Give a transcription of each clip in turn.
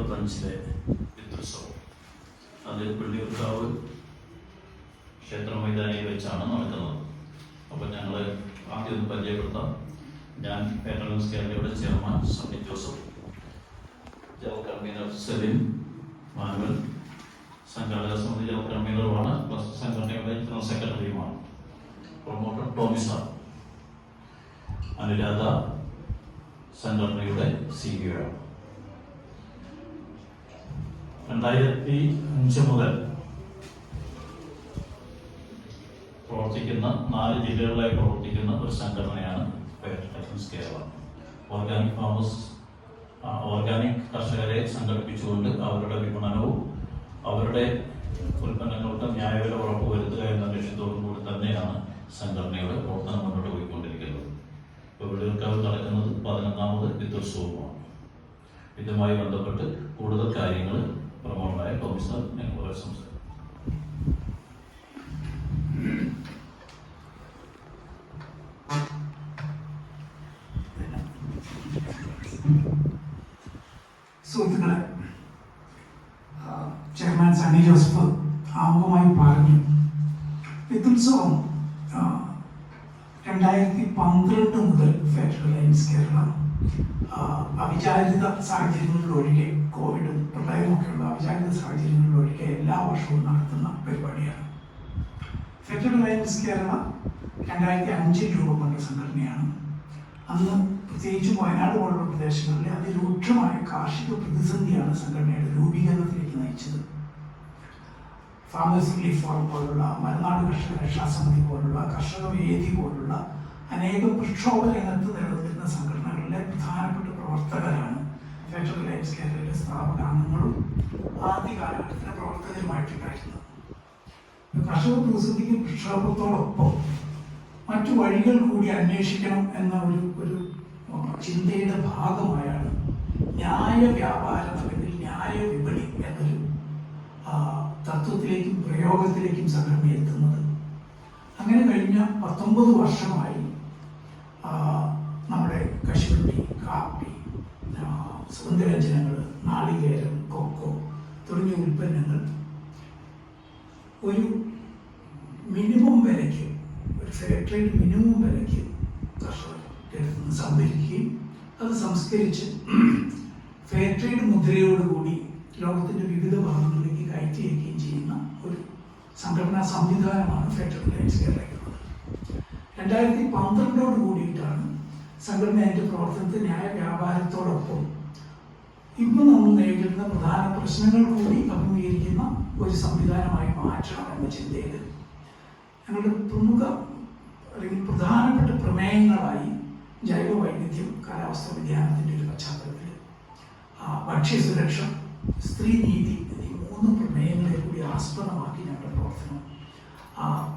2025 പിതൃത്സവം അത് പള്ളിയൂർക്കാവ് ക്ഷേത്ര മൈതാനിയിൽ വെച്ചാണ് നടക്കുന്നത്. അപ്പോൾ ഞങ്ങൾ ആദ്യം ഒന്ന് പരിചയപ്പെടുത്താം. ഞാൻ പേട്രൻസ് കേരളയുടെ chairman Sunny Joseph, general convener Celine Manuel, സംഘാടക സമിതി ജനറൽ കൺവീനറുമാണ്, പ്ലസ് സംഘടനയുടെ ജനറൽ സെക്രട്ടറിയുമാണ്. പ്രൊമോട്ടർ ടോമി സാർ, അനുരാധ സംഘടനയുടെ CEO. 2005 മുതൽ പ്രവർത്തിക്കുന്ന 4 ജില്ലകളിലായി പ്രവർത്തിക്കുന്ന ഒരു സംഘടനയാണ് പേട്രൻസ് കേരള. ഓർഗാനിക് കർഷകരെ സംഘടിപ്പിച്ചുകൊണ്ട് അവരുടെ വിപണനവും അവരുടെ ഉൽപ്പന്നങ്ങൾക്ക് ന്യായവില ഉറപ്പുവരുത്തുക എന്ന ലക്ഷ്യത്തോടും കൂടി തന്നെയാണ് സംഘടനയുടെ പ്രവർത്തനം മുന്നോട്ട് പോയിക്കൊണ്ടിരിക്കുന്നത്. ഇപ്പോൾ പള്ളിയൂർക്കാവ് നടക്കുന്നത് 11ാമത് പിതൃത്സവമാണ്. ഇതുമായി ബന്ധപ്പെട്ട് കൂടുതൽ കാര്യങ്ങൾ പ്രമോട്ടറായ ടോമി സാർ ഞങ്ങളോട് സംസാരിക്കും. സുഹൃത്തുക്കളെ, ചെയർമാൻ സണ്ണി ജോസഫ് ആമുഖമായി പറഞ്ഞു, പിതൃത്സവം 2012 മുതൽ ഫെഡറൽ ലയൺസ് കേരള അവിചാരിത സാഹചര്യങ്ങളിലൊഴികെ, കോവിഡും പ്രളയമൊക്കെയുള്ള അവിചാരിത സാഹചര്യങ്ങളിലൊഴികെ എല്ലാ വർഷവും നടത്തുന്ന പരിപാടിയാണ്. ഫെഡറൽ ലയൺസ് കേരള 2005 രൂപം കൊണ്ട സംഘടനയാണ്. അന്ന് പ്രത്യേകിച്ചും വയനാട് പോലുള്ള പ്രദേശങ്ങളിലെ അതിരൂക്ഷമായ കാർഷിക പ്രതിസന്ധിയാണ് സംഘടനയുടെ രൂപീകരണത്തിലേക്ക് നയിച്ചത്. ഫാമേഴ്സ് റിലീഫ് ഫോറം പോലുള്ള, മലനാട് കർഷക രക്ഷാസമിതി പോലുള്ള, കർഷക വേദി പോലുള്ള അനേകം പ്രക്ഷോഭ രംഗത്ത് നിലനിന്നിരുന്ന സംഘടനകളിലെ പ്രധാനപ്പെട്ട പ്രവർത്തകരാണ് ഫെഡറൽ ലയൺസ് കേരളയിലെ സ്ഥാപകാംഗങ്ങളും ആദ്യ കാലഘട്ടത്തിലെ പ്രവർത്തകരുമായിട്ടുണ്ടായിരുന്നത്. കർഷക പ്രതിസന്ധിക്ക് പ്രക്ഷോഭത്തോടൊപ്പം മറ്റു വഴികൾ കൂടി അന്വേഷിക്കണം എന്ന ഒരു ചിന്തയുടെ ഭാഗമായാണ് ന്യായ വ്യാപാരം അല്ലെങ്കിൽ ന്യായ വിപണി എന്നൊരു തത്വത്തിലേക്കും പ്രയോഗത്തിലേക്കും സംഘടന എത്തുന്നത്. അങ്ങനെ കഴിഞ്ഞ 19 വർഷമായി നമ്മുടെ കശുവണ്ടി, കാപ്പി, സുഗന്ധവ്യഞ്ജനങ്ങൾ, നാളികേരം, കൊക്കോ തുടങ്ങിയ ഉൽപ്പന്നങ്ങൾ ഒരു മിനിമം വിലയ്ക്ക്, ഒരു ഫെയർ ട്രേഡ് മിനിമം വിലയ്ക്ക് കർഷകരുടെ നിന്ന് സംഭരിക്കുകയും അത് സംസ്കരിച്ച് ഫെയർ ട്രേഡ് മുദ്രയോടുകൂടി ലോകത്തിൻ്റെ വിവിധ ഭാഗങ്ങളിലേക്ക് കയറ്റി അയക്കുകയും ചെയ്യുന്ന ഒരു സംഘടനാ സംവിധാനമാണ് ഫെഡറൽ ലയൺസ് കേരളയ്ക്കുള്ളത്. 2012 കൂടിയിട്ടാണ് സംഘടന അതിൻ്റെ പ്രവർത്തനത്തെ ന്യായ വ്യാപാരത്തോടൊപ്പം ഇന്ന് നമ്മൾ നേരിടുന്ന പ്രധാന പ്രശ്നങ്ങൾ കൂടി അഭിമുഖീകരിക്കുന്ന ഒരു സംവിധാനമായി മാറ്റണം എന്ന ചിന്തയിൽ ഞങ്ങളുടെ പ്രമുഖ അല്ലെങ്കിൽ പ്രധാനപ്പെട്ട പ്രമേയങ്ങളായി ജൈവ വൈവിധ്യം, കാലാവസ്ഥാ വ്യതിയാനത്തിൻ്റെ ഒരു പശ്ചാത്തലത്തിൽ ഭക്ഷ്യസുരക്ഷ, സ്ത്രീനീതി എന്നീ 3 പ്രമേയങ്ങളെ കൂടി ആസ്പദമാക്കി ഞങ്ങളുടെ പ്രവർത്തനം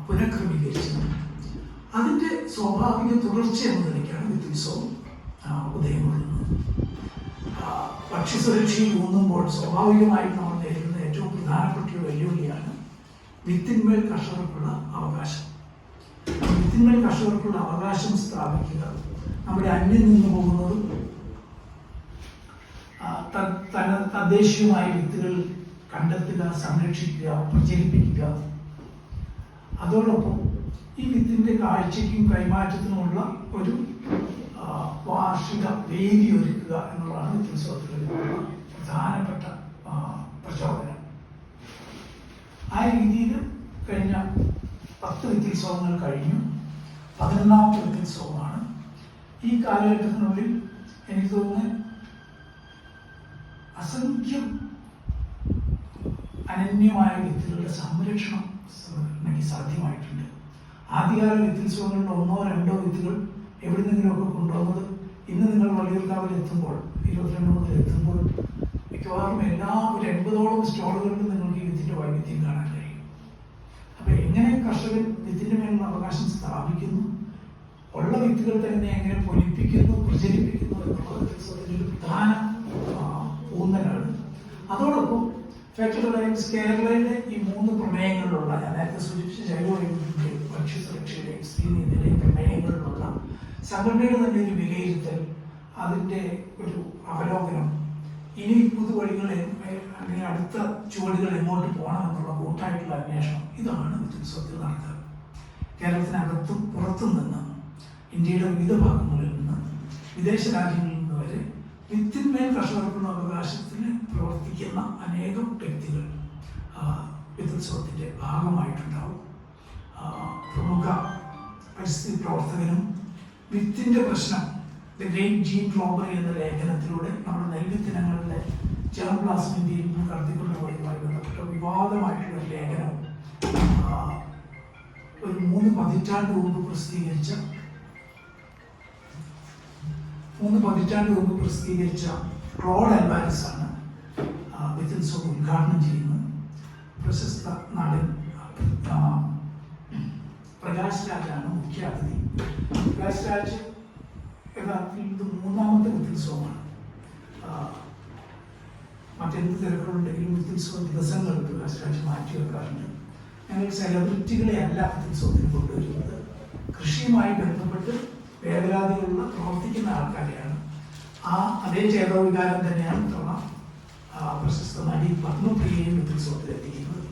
പുനഃക്രമീകരിച്ചത്. അതിൻ്റെ സ്വാഭാവിക തുടർച്ച എന്ന നിലയ്ക്കാണ് പിതൃത്സവം ഉദയം കൊള്ളുന്നത്. ഭക്ഷ്യസുരക്ഷയിൽ ഊന്നുമ്പോൾ സ്വാഭാവികമായും നമ്മൾ നേരിടുന്ന ഏറ്റവും പ്രധാനപ്പെട്ട ഒരു വെല്ലുവിളിയാണ് വിത്തിന്മേൽ കർഷകർക്കുള്ള അവകാശം. വിത്തിന്മേൽ കർഷകർക്കുള്ള അവകാശം സ്ഥാപിക്കുക, നമ്മുടെ അന്യം നിന്ന് പോകുന്നതും തദ്ദേശീയമായ വിത്തുകൾ കണ്ടെത്തുക, സംരക്ഷിക്കുക, പ്രചരിപ്പിക്കുക, അതോടൊപ്പം ഈ വിത്തിൻ്റെ കാഴ്ചയ്ക്കും കൈമാറ്റത്തിനുമുള്ള ഒരു വാർഷിക വേദി ഒരുക്കുക എന്നുള്ളതാണ് പിതൃത്സവത്തിലുള്ള പ്രധാനപ്പെട്ട പ്രചോദനം. ആ രീതിയിൽ കഴിഞ്ഞ 10 പിതൃത്സവങ്ങൾ കഴിഞ്ഞു. 11ാമത്തെ പിതൃത്സവമാണ്. ഈ കാലഘട്ടത്തിനുള്ളിൽ എനിക്ക് തോന്നുന്നു അസംഖ്യം അനന്യമായ വിത്തുകളുടെ സംരക്ഷണം എനിക്ക് സാധ്യമായിട്ടുണ്ട്. ആദ്യകാല വിത്തുത്സവങ്ങളിൽ 1-2 വിത്തുകൾ എവിടെന്നെങ്കിലുമൊക്കെ കൊണ്ടുവന്നത് ഇന്ന് നിങ്ങൾ വള്ളിയൂർക്കാവിൽ എത്തുമ്പോൾ, 22 മുതൽ എത്തുമ്പോൾ മിക്കവാറും ഒരു 80ഓളം സ്റ്റോളുകളിലും നിങ്ങൾക്ക് ഈ വിത്തിൻ്റെ വൈവിധ്യം കാണാൻ കഴിയും. അപ്പം എങ്ങനെ കർഷകൻ വിത്തിൻ്റെ മേലുള്ള അവകാശം സ്ഥാപിക്കുന്നു, ഉള്ള വിത്തുകൾ തന്നെ എങ്ങനെ പൊലിപ്പിക്കുന്നു, പ്രചരിപ്പിക്കുന്നു എന്നുള്ളത് പിതൃത്സവത്തിൻ്റെ ഒരു പ്രധാന ഊന്നലാണ്. അതോടൊപ്പം ഫെഡറൽ ലയൺസ് കേരളയുടെ ഈ 3 പ്രമേയങ്ങളിലുള്ള, ഞാൻ നേരത്തെ സൂചിപ്പിച്ച ജൈവവൈവിധ്യത്തിൻ്റെ, ഭക്ഷ്യസുരക്ഷയുടെയും സ്ത്രീനീതിയുടെയും പ്രമേയങ്ങളിലുള്ള സംഘടനയുടെ തന്നെ ഒരു വിലയിരുത്തൽ, അതിൻ്റെ ഒരു അവലോകനം, ഇനി പുതുവഴികൾ അല്ലെങ്കിൽ അടുത്ത ചുവടുകൾ എങ്ങോട്ട് പോകണം എന്നുള്ള കൂട്ടായിട്ടുള്ള അന്വേഷണം ഇതാണ് വിദ്യുത്സവത്തിൽ നടക്കുക. കേരളത്തിനകത്തും പുറത്തും നിന്ന് ഇന്ത്യയുടെ വിവിധ ഭാഗങ്ങളിൽ നിന്ന് വിദേശ രാജ്യങ്ങളിൽ നിന്ന് വരെ വിത്തിന്മേൽ കർഷകർക്കുള്ള അവകാശത്തിന് പ്രവർത്തിക്കുന്ന അനേകം വ്യക്തികൾ വിദ്യുത്സവത്തിൻ്റെ ഭാഗമായിട്ടുണ്ടാവും. പ്രമുഖ പരിസ്ഥിതി പ്രവർത്തകനും വിത്തിൻ്റെ പ്രശ്നം ദ ഗ്രേറ്റ് ജീൻ റോബറി എന്ന ലേഖനത്തിലൂടെ നമ്മുടെ നെൽവിത്തിനങ്ങളിലെ ജേർപ്ലാസ്മിൻ്റെയും കടത്തിക്കൊണ്ടുപോയതുമായി ബന്ധപ്പെട്ട വിവാദമായിട്ടുള്ള ഒരു ലേഖനം ഒരു 3 പതിറ്റാണ്ട് മുമ്പ് പ്രസിദ്ധീകരിച്ച ക്ലോഡ് അൽവാരസ് ആണ് വിദ്യുത്സവം ഉദ്ഘാടനം ചെയ്യുന്നത്. പ്രശസ്ത നടൻ പ്രകാശ് രാജാണ് മുഖ്യ അതിഥി. പ്രകാശ് രാജ് യഥാർത്ഥത്തിൽ ഇത് 3ാമത്തെ വിദ്യുത്സവമാണ്. മറ്റെന്ത് തിരക്കുകളുണ്ടെങ്കിലും വിദ്യുത്സവ ദിവസങ്ങൾ പ്രകാശ് രാജ് മാറ്റി വെക്കാറുണ്ട്. ഞങ്ങൾ സെലിബ്രിറ്റികളെ അല്ല വിദ്യുത്സവത്തിന് കൊണ്ടുവരുന്നത്, കൃഷിയുമായി ബന്ധപ്പെട്ട് വേവലാതികളുള്ള പ്രവർത്തിക്കുന്ന ആൾക്കാരെയാണ്. അതേ ചേതോവികാരം തന്നെയാണ് ഇത്തവണ പ്രശസ്ത നടി പത്മപ്രിയയും വിദ്യുത്സവത്തിൽ എത്തിക്കുന്നത്.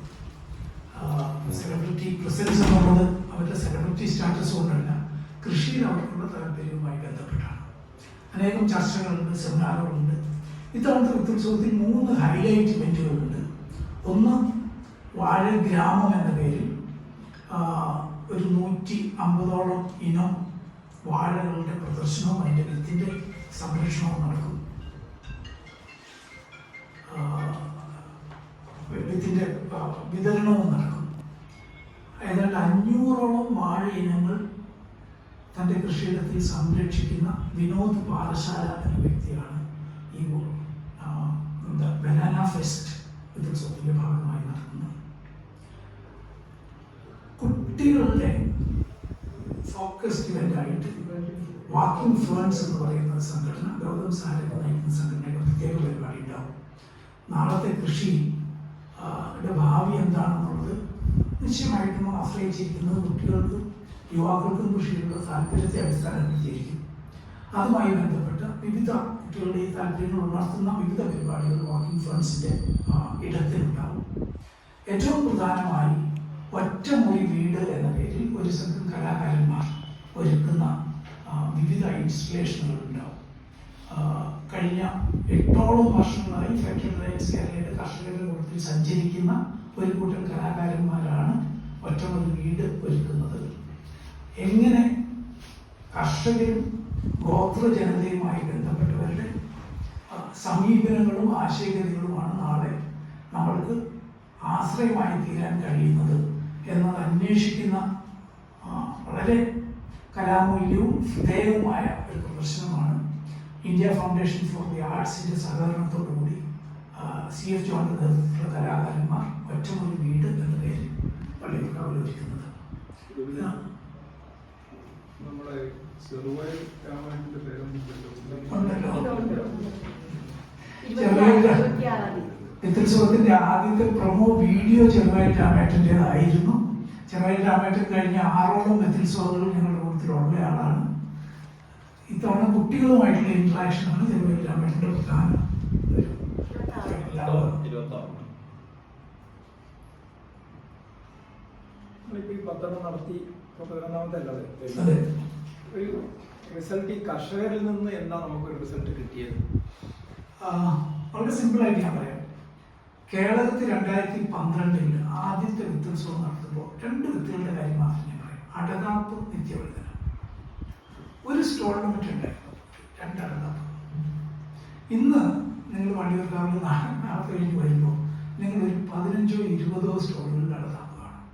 സെലിബ്രിറ്റി പ്രസൻസ് എന്നുള്ളത് അവരുടെ സെലിബ്രിറ്റി സ്റ്റാറ്റസ് കൊണ്ടല്ല, കൃഷിയിൽ അവർക്കുള്ള താല്പര്യവുമായി ബന്ധപ്പെട്ടാണ്. അനേകം ചർച്ചകളുണ്ട്, സെമിനാറുകളുണ്ട്. ഇത്തവണത്തെ വിദ്യുത്സവത്തിൽ 3 ഹൈലൈറ്റ് ഇവന്റുകളുണ്ട്. ഒന്ന്, വാഴ ഗ്രാമം എന്ന പേരിൽ ഒരു 150ഓളം ഇനം വാഴകളുടെ പ്രദർശനവും അതിൻ്റെ വിത്തിൻ്റെ സംരക്ഷണവും നടക്കും. വിത്തിൻ്റെ വിതരണവും നടക്കും. ഏതാണ്ട് 500ഓളം വാഴ ഇനങ്ങൾ തൻ്റെ കൃഷിയിടത്തിൽ സംരക്ഷിക്കുന്ന വിനോദ് പാഠശാല എന്ന വ്യക്തിയാണ് ഈ ബനാന ഫെസ്റ്റ് വിദ്യുത്സവത്തിൻ്റെ ഭാഗമായി നടക്കുന്നത്. കുട്ടികളുടെ ഫോക്കസ്ഡ് ഇവൻ്റായിട്ട് വാക്കിംഗ് ഫേൺസ് എന്ന് പറയുന്ന സംഘടന, ഗൗതം സാരംഗ് നയിക്കുന്ന സംഘടനയുടെ പ്രത്യേക പരിപാടി ഉണ്ടാവും. നാളത്തെ കൃഷിയുടെ ഭാവി എന്താണെന്നുള്ളത് നിശ്ചയമായിട്ടും ആശ്രയിച്ചിരിക്കുന്നത് കുട്ടികൾക്കും യുവാക്കൾക്കും കൃഷിയിലുള്ള താല്പര്യത്തെ അടിസ്ഥാനപ്പെടുത്തിയിരിക്കും. അതുമായി ബന്ധപ്പെട്ട വിവിധ കുട്ടികളുടെ ഈ താല്പര്യങ്ങൾ ഉണർത്തുന്ന വിവിധ പരിപാടികൾ വാക്കിംഗ് ഫേൺസിൻ്റെ ഇടത്തിലുണ്ടാവും. ഏറ്റവും പ്രധാനമായി ഒറ്റമുറി വീട് എന്ന പേരിൽ ഒരു സംഘം കലാകാരന്മാർ ഒരുക്കുന്ന വിവിധ ഇൻസ്റ്റലേഷനുകൾ ഉണ്ടാവും. കഴിഞ്ഞ 8ഓളം വർഷങ്ങളായി ഫാക്ടറി ലൈൻസ് കേരളയുടെ കർഷകരുടെ കൂട്ടത്തിൽ സഞ്ചരിക്കുന്ന ഒരു കൂട്ടം കലാകാരന്മാരാണ് ഒറ്റമുറി വീട് ഒരുക്കുന്നത്. എങ്ങനെ കർഷകരും ഗോത്ര ജനതയുമായി ബന്ധപ്പെട്ടവരുടെ സമീപനങ്ങളും ആശയഗതികളുമാണ് നാളെ നമ്മൾക്ക് ആശ്രയമായി തീരാൻ കഴിയുന്നത് എന്നത് അന്വേഷിക്കുന്ന വളരെ കലാമൂല്യവും ഹൃദയവുമായ ഒരു പ്രദർശനമാണ് ഇന്ത്യ ഫൗണ്ടേഷൻ ഫോർ ദി ആർട്സിൻ്റെ സഹകരണത്തോടുകൂടി CF ജോണിൻ്റെ നേതൃത്വത്തിലുള്ള കലാകാരന്മാർ ഒറ്റമുറി വീട് എന്ന പേരിൽ പള്ളിക്കാവിൽ ഒരുക്കുന്നത്. വിദ്യുത്സവത്തിന്റെ ആദ്യത്തെ പ്രൊമോ വീഡിയോ ചെറുവായിൽ രാമേട്ടൻ്റെതായിരുന്നു. ചെറുവായിൽ രാമേട്ടൻ കഴിഞ്ഞ 6ഓളം വിദ്യുത്സവങ്ങളിൽ ഞങ്ങളുടെ കൂട്ടത്തിലുള്ള ആളാണ്. ഇത്തവണ കുട്ടികളുമായിട്ടുള്ള ഇന്ററാക്ഷനാണ് ചെറുവായിൽ രാമേട്ടൻ്റെ പ്രധാന നടത്തി 11ാമത്തെ അല്ലാതെ ഒരു റിസൾട്ട് ഈ കർഷകരിൽ നിന്ന് എന്താ നമുക്കൊരു റിസൾട്ട് കിട്ടിയത്? വളരെ സിമ്പിളായിട്ട് ഞാൻ പറയാം. കേരളത്തിൽ 2012 ആദ്യത്തെ വിദ്യുത്സവം നടത്തുമ്പോൾ 2 വിത്തുകളുടെ കാര്യം മാത്രം ഞാൻ പറയാം. അടകാപ്പ്, നിത്യവഴുതന. ഒരു സ്റ്റോളിന് മറ്റുണ്ടായിരുന്നു 2 അടകാപ്പ്. ഇന്ന് നിങ്ങൾ വള്ളിയൂർക്കാവിൽ നാളെ കഴിഞ്ഞ് വരുമ്പോൾ നിങ്ങൾ ഒരു 15ഓ 20ഓ സ്റ്റോളുകളിൽ അടകാപ്പ് കാണും.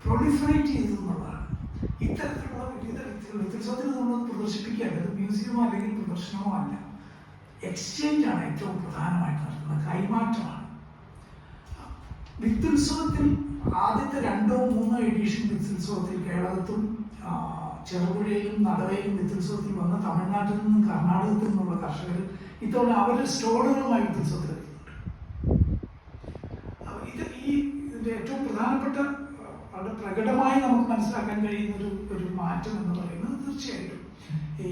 പ്രൊളിഫറേറ്റ് ചെയ്തെന്നുള്ളതാണ്. ഇത്തരത്തിലുള്ള വിവിധ വിദ്യുത്സവത്തിൽ നമ്മൾ പ്രദർശിപ്പിക്കേണ്ടത് മ്യൂസിയമോ അല്ലെങ്കിൽ പ്രദർശനമോ അല്ല, എക്സ്ചേഞ്ച് ആണ് ഏറ്റവും പ്രധാനമായിട്ട് നടക്കുന്നത്, കൈമാറ്റമാണ്. വിദ്യുത്സവത്തിൽ ആദ്യത്തെ 2ഓ 3ഓ എഡിഷൻ വിദ്യുത്സവത്തിൽ കേരളത്തും ചെറുപുഴയിലും നടവയിലും വിദ്യുത്സവത്തിൽ വന്ന തമിഴ്നാട്ടിൽ നിന്നും കർണാടകത്തിൽ നിന്നുള്ള കർഷകർ ഇത്തവണ അവരുടെ സ്റ്റോളുകളുമായി വിദ്യുത്സവത്തിൽ എത്തിയിട്ടുണ്ട്. ഇതിൻ്റെ ഏറ്റവും പ്രധാനപ്പെട്ട വളരെ പ്രകടമായി നമുക്ക് മനസ്സിലാക്കാൻ കഴിയുന്ന ഒരു മാറ്റം എന്ന് പറയുന്നത് തീർച്ചയായിട്ടും ഈ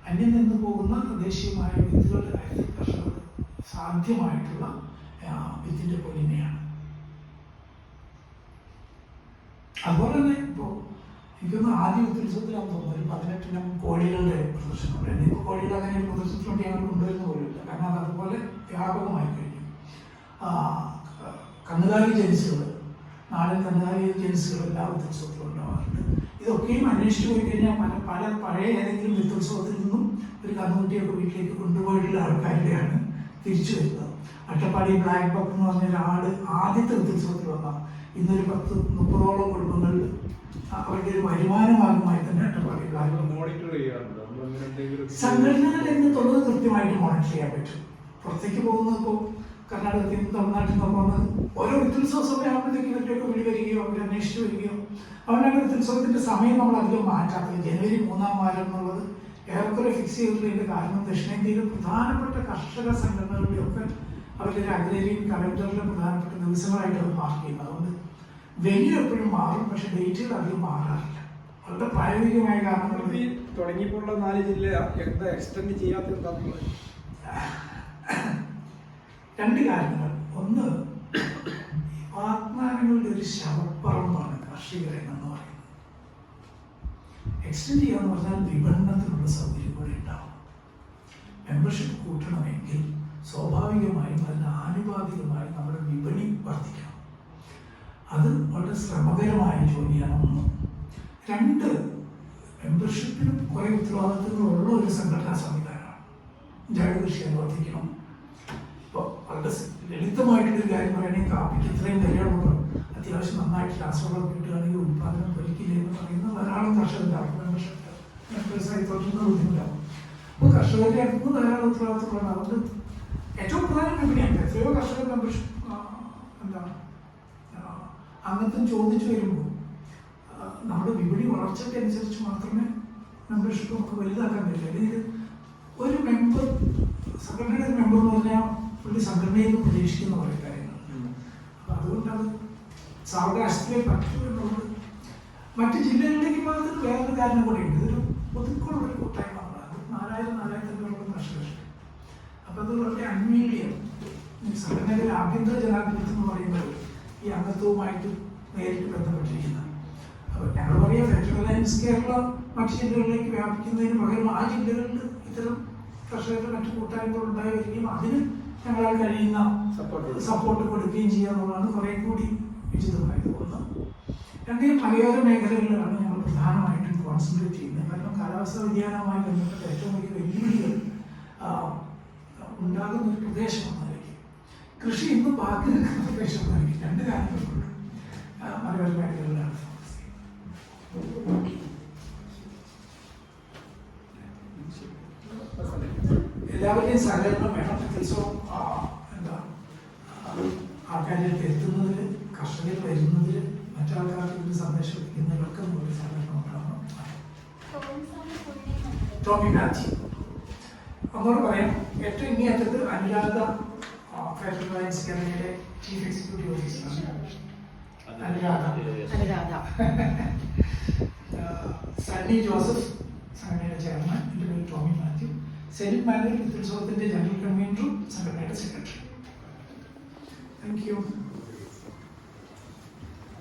അന്യം നിന്ന് പോകുന്ന തദ്ദേശീയമായ വിത്തുകളുടെ കാര്യത്തിൽ കർഷകർ സാധ്യമായിട്ടുള്ള വിത്തിൻ്റെ പൊലിമയാണ്. അതുപോലെ തന്നെ ഇപ്പോൾ എനിക്കൊന്ന് ആദ്യ ഉത്സവത്തിലാണെന്ന് തോന്നുന്നു ഒരു 18 ഇനം കോഴികളുടെ പ്രദർശനമുണ്ട്. ഇപ്പോൾ കോഴികൾ അങ്ങനെ ഒരു പ്രദർശനത്തിലോട്ട് ഞങ്ങൾ കൊണ്ടുവരുന്ന പോലുമില്ല, കാരണം അത് അതുപോലെ വ്യാപകമായി കഴിഞ്ഞു. കന്നുകാലി ജനിസുകൾ, നാടൻ കന്നുകാലി ജനിസുകൾ എല്ലാ വിത്തുത്സവത്തിലും ഉണ്ടാവാറുണ്ട്. ഇതൊക്കെയും അന്വേഷിച്ച് പോയി കഴിഞ്ഞാൽ പല പഴയ ഏതെങ്കിലും വിത്തുത്സവത്തിൽ നിന്നും ഒരു കന്നുകുട്ടിയൊക്കെ വീട്ടിലേക്ക് കൊണ്ടുപോയിട്ടുള്ള ആൾക്കാരുടെയാണ് തിരിച്ചു വരുന്നത്. അട്ടപ്പാടി ബ്ലാക്ക് ബക്ക് എന്ന് പറഞ്ഞ ഒരാട് ആദ്യത്തെ വിത്തുത്സവത്തിൽ വന്ന ഇന്നൊരു 10-30ഓളം കുടുംബങ്ങളിൽ അവരുടെ ഒരു വരുമാന മാർഗമായി തന്നെ അട്ടപ്പാടി ബ്ലാക്ക് സംഘടന രംഗത്തുള്ളത് കൃത്യമായിട്ട് മോണിറ്റർ ചെയ്യാൻ പറ്റും. പുറത്തേക്ക് പോകുന്നത് ഇപ്പോൾ കർണാടകത്തിൽ നിന്ന് തമിഴ്നാട്ടിൽ നിന്ന് പോകുന്നത് ഓരോ വിത്തുത്സവ സമയമാകുമ്പോഴത്തേക്ക് ഇവരുടെയൊക്കെ വിളി വരികയോ അവർ അന്വേഷിച്ച് വരികയോ അവരുടെ വിത്തുത്സവത്തിന്റെ സമയം നമ്മൾ അധികം മാറ്റാത്തത് ജനുവരി 3-ാം വാരം എന്നുള്ളത് ഏറെക്കുറെ ഫിക്സ് ചെയ്തിട്ടുള്ളതിന്റെ കാരണം ദക്ഷിണേന്ത്യയിലെ പ്രധാനപ്പെട്ട കർഷക സംഘടനകളുടെയൊക്കെ അവരുടെ അഗ്രേരിയൻ കലണ്ടറിലെ പ്രധാനപ്പെട്ട ദിവസങ്ങളായിട്ട് അത് മാർക്ക് ചെയ്യുന്നത്. അതുകൊണ്ട് വെന്യൂ എപ്പോഴും മാറും, പക്ഷെ ഡേറ്റുകൾ അധികം മാറാറില്ല. വളരെ പ്രായോഗികമായ കാരണങ്ങൾ തുടങ്ങിയപ്പോഴുള്ള 4 ജില്ല എന്താ എക്സ്റ്റെൻഡ് ചെയ്യാത്ത രണ്ട് കാര്യങ്ങൾ. ഒന്ന്, വാഗ്ദാനങ്ങളുടെ ഒരു ശവപ്പറമ്പാണ് കാർഷിക രംഗം എന്ന് പറയുന്നത്. എക്സ്റ്റെൻഡ് ചെയ്യാന്ന് പറഞ്ഞാൽ വിപണനത്തിനുള്ള സൗകര്യം കൂടെ ഉണ്ടാവും. മെമ്പർഷിപ്പ് കൂട്ടണമെങ്കിൽ സ്വാഭാവികമായും അതിന് ആനുപാതികമായി നമ്മുടെ വിപണി വർദ്ധിക്കണം. അത് വളരെ ശ്രമകരമായ ജോലിയാണ്. ഒന്ന്. രണ്ട്, മെമ്പർഷിപ്പിന് കുറെ ഉത്തരവാദിത്തങ്ങളുള്ള ഒരു സംഘടനാ സംവിധാനമാണ്. ജൈവകൃഷി അനുവർത്തിക്കണം. ഇപ്പോൾ വളരെ ലളിതമായിട്ടൊരു കാര്യം പറയുകയാണെങ്കിൽ കാപ്പിക്ക് ഇത്രയും വിലയുള്ളപ്പോൾ അത്യാവശ്യം നന്നായിട്ട് രാസവളം കിട്ടുകയാണെങ്കിൽ ഉത്പാദനം വലിക്കില്ല എന്ന് പറയുന്ന ധാരാളം കർഷകരാണ് മെമ്പേഴ്സായി തോന്നുന്നത് ബുദ്ധിമുട്ടാവും. അപ്പോൾ കർഷകരുടെ അടുത്ത് ധാരാളം ഉത്തരവാദിത്തങ്ങളാണ്. അതുകൊണ്ട് ഏറ്റവും പ്രധാനം വിപണിയാണ്. എത്രയോ കർഷകർ മെമ്പർഷിപ്പ് അംഗത്വം ചോദിച്ചു വരുമ്പോൾ നമ്മുടെ വിപണി വളർച്ചയ്ക്ക് അനുസരിച്ച് മാത്രമേ മെമ്പർഷിപ്പ് നമുക്ക് വലുതാക്കാൻ പറ്റില്ല. അല്ലെങ്കിൽ ഒരു മെമ്പർ, സംഘടനയുടെ ഒരു മെമ്പർ എന്ന് പറഞ്ഞാൽ പുള്ളി സംഘടനയിൽ നിന്ന് പ്രതീക്ഷിക്കുന്ന കുറേ കാര്യങ്ങൾ. അപ്പം അതുകൊണ്ടത് സാവകാശത്തിലേ പറ്റൂ എന്നുള്ളത്. മറ്റ് ജില്ലകളിലേക്ക് പോകുന്നതിന് വേറൊരു കാരണം കൂടെയുണ്ട്. ഇതൊരു ഒതുക്കുള്ള ഒരു കൂട്ടായ്മ. 4000-4500 കർഷകർ. അപ്പം അത് വളരെ അൺമീഡിയം സംഘടനയുടെ ആഭ്യന്തര ജനാധിപത്യം എന്ന് പറയുന്നത് ഈ അംഗത്വവുമായിട്ട് നേരിട്ട് ബന്ധപ്പെട്ടിരിക്കുന്നത്. അപ്പോൾ ഞങ്ങൾ പറയാം ഫെഡറൽ അലയൻസ് കേരള മറ്റ് ജില്ലകളിലേക്ക് വ്യാപിക്കുന്നതിന് പകരം ആ ജില്ലകളിൽ ഇത്തരം കർഷകരുടെ മറ്റു കൂട്ടായ്മകൾ ഉണ്ടായി വരികയും അതിന് ഞങ്ങളാൽ കഴിയുന്ന സപ്പോർട്ട് കൊടുക്കുകയും ചെയ്യുക എന്നുള്ളതാണ് കുറെ കൂടി ഉചിതമായി തോന്നുന്നത്. രണ്ടേ മലയോര മേഖലകളിലാണ് ഞങ്ങൾ പ്രധാനമായിട്ടും കോൺസെൻട്രേറ്റ് ചെയ്യുന്നത്. കാരണം കാലാവസ്ഥാ വ്യതിയാനവുമായി ബന്ധപ്പെട്ട ഏറ്റവും വലിയ വെല്ലുവിളികൾ ഉണ്ടാകുന്ന ഒരു പ്രദേശമാണെന്നായിരിക്കും. കൃഷി ഇന്നും ബാക്കി നിൽക്കുന്ന പ്രദേശമായിരിക്കും. രണ്ട് കാര്യങ്ങളുണ്ട്. മലയോര മേഖലകളിലാണ് എല്ലാവരുടെയും സഹകരണം വേണം. ഉത്സവം ആൾക്കാരിലേക്ക് എത്തുന്നതിൽ, കർഷകർ വരുന്നതിൽ, മറ്റാൾക്കാർക്ക് ഇതിന് സന്ദേശം എത്തിക്കുന്നതിലൊക്കെ ഒരു സഹകരണം ഉണ്ടാവണം. ടോമി മാത്യു അങ്ങോട്ട് പറയാം. ഏറ്റവും ഇങ്ങേയറ്റത്ത് അനുരാധ, ഫെഡറൽ അലയൻസ് കേരളയുടെ ചീഫ് എക്സിക്യൂട്ടീവ് ഓഫീസറാണ് അനുരാധ. സണ്ണി ജോസഫ് സംഘടനയുടെ ചെയർമാൻ. എൻ്റെ പേര് ടോമി മാത്യു. സെനിറ്റ് മാനേജർ ഉത്സവത്തിന്റെ ജനറൽ കൺവീനറും സംഘടനയുടെ സെക്രട്ടറി. Thank you.